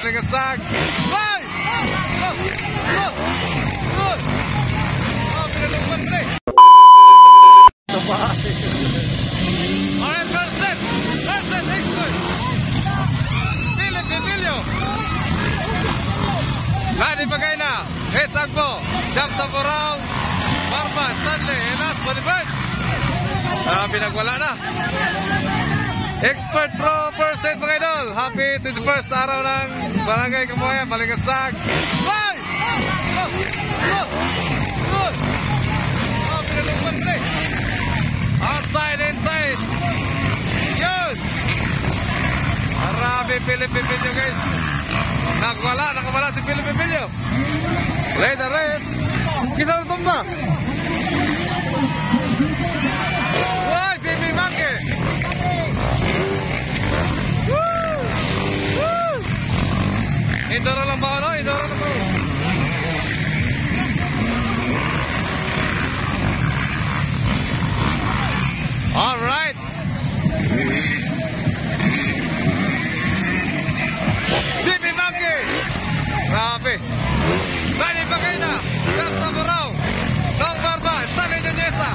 Sag. Bye! Good! Oh, pinalungkot pre. Alright, first set, expert. Philip Bibilio. Lani Bagayna, Esagbo, Jump Saborao, Barba, Stanley, Enas, Bonifard. Pinagwala na. Expert Pro first set mga idol. Happy 21st araw ng Barangay Kamuhayan, Balicatsag. Bye! Good! Oh, pinalungkot pre. Outside, inside. Yun! Marami Philip Bibilio guys. Nakawala si Philip Bibilio. Play the rest. Kisa na tumba. Uy, Baby Monkey. Woo! Indoro lang ba ano? Indoro lang ba? Alright. Baby Monkey. Grabe. Lani Bagayna. Jump Saborao. Long Barba. Stanley Nuneza.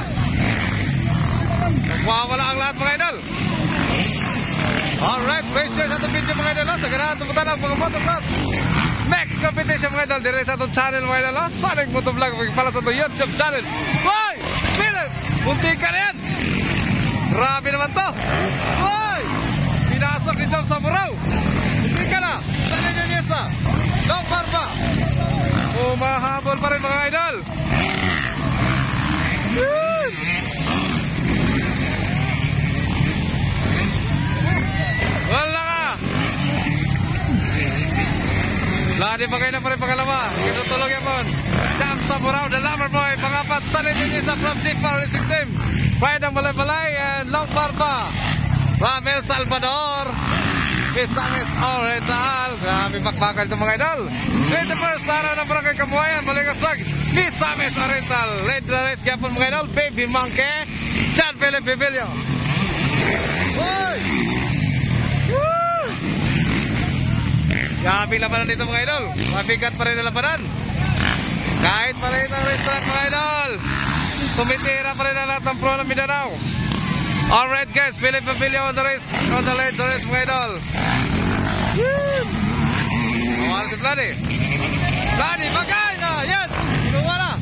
Wawala ang lahat mga idol. Alright. Pressure sa itong video mga idol. Sa ganahan tumutan ang mga motocross. Next competition mga idol. Dire sa itong channel mga idol. Sonic Motovlog. Pagpala sa itong YouTube channel. Hoy! Philip! Punti ka na yan! Grabe naman to! Hoy! Pinasok ni Jump Saborao. Hindi ka na! Stanley Nuneza. Long Barba. Umahabol pa rin mga idol. Wala ka! Lani Bagayna pa rin pangalawa. Kinutulog yan po. Jump Saborao, the Lover Boy. Pangapat, Stanley Nuneza from G4 Racing Team. Pride ng Balay-Balay and Long Barba. Ramel Salvador. Misamis Oriental. Grabe bakbakan ito mga idol. 21st araw ng Barangay Kamuhayan, Balicatsag. Misamis Oriental. Lead the race gapon mga idol. Baby Monkey. John Philip Bibilio. Uy! Woo! Grabe labanan dito mga idol. Mabigat pa rin ang labanan. Kahit maliit ang restaurant mga idol. Tumitira pa rin ang lahat ng pro ng Mindanao. Alright guys, Philip Bibilio on the race, on the ledge race mga idol. Mawala si Lani. Lani, Bagayna, yan! Kinuha na.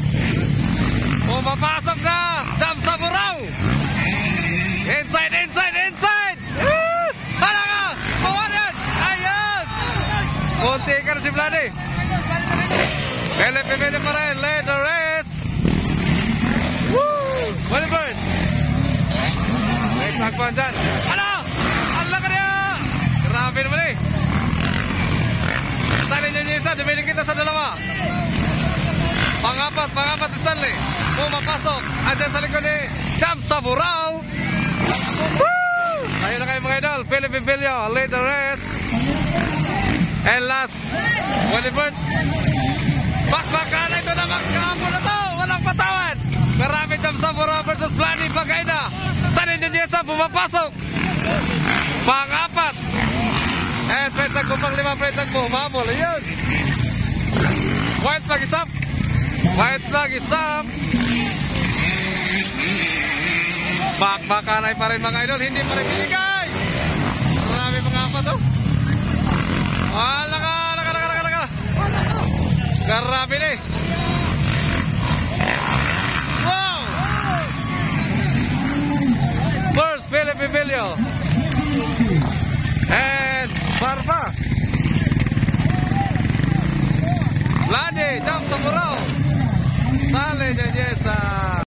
Pumapasok na, Jump Saborao. Inside! Tara ka! Kuhanan! Ayan! Kunti ka na si Lani. Philip Bibilio pa rin, lead the race. Woo! Bonifard. Nagpuan dyan. Ano? Ang laka niya! Grabe naman eh. Stanley Nuneza, dumiling kita sa dalawa. Pangapat ni Stanley. Pumapasok. Andyan sa likod ni Jump Saborao. Woo! Ayun na kayo mga idol. Philip Bibilio, lead the race. And last, Bonifard. Bakbakan ito na Max kahapon na to. Walang patawan. Marami Jump Saborao versus Lani Bagayna. Stanley Nuneza pumapasok. Pangapat. And Prensag mo pang-5. Prensag mo. Humabol. Ayun. White flag is up. Bakbakanay pa rin mga idol. Hindi pa rin binigay. Marami pangapat oh. Laka. Grabe na eh. First, Philip Bibilio. And Barba. Lani, Jump Saborao. Stanley Nuneza.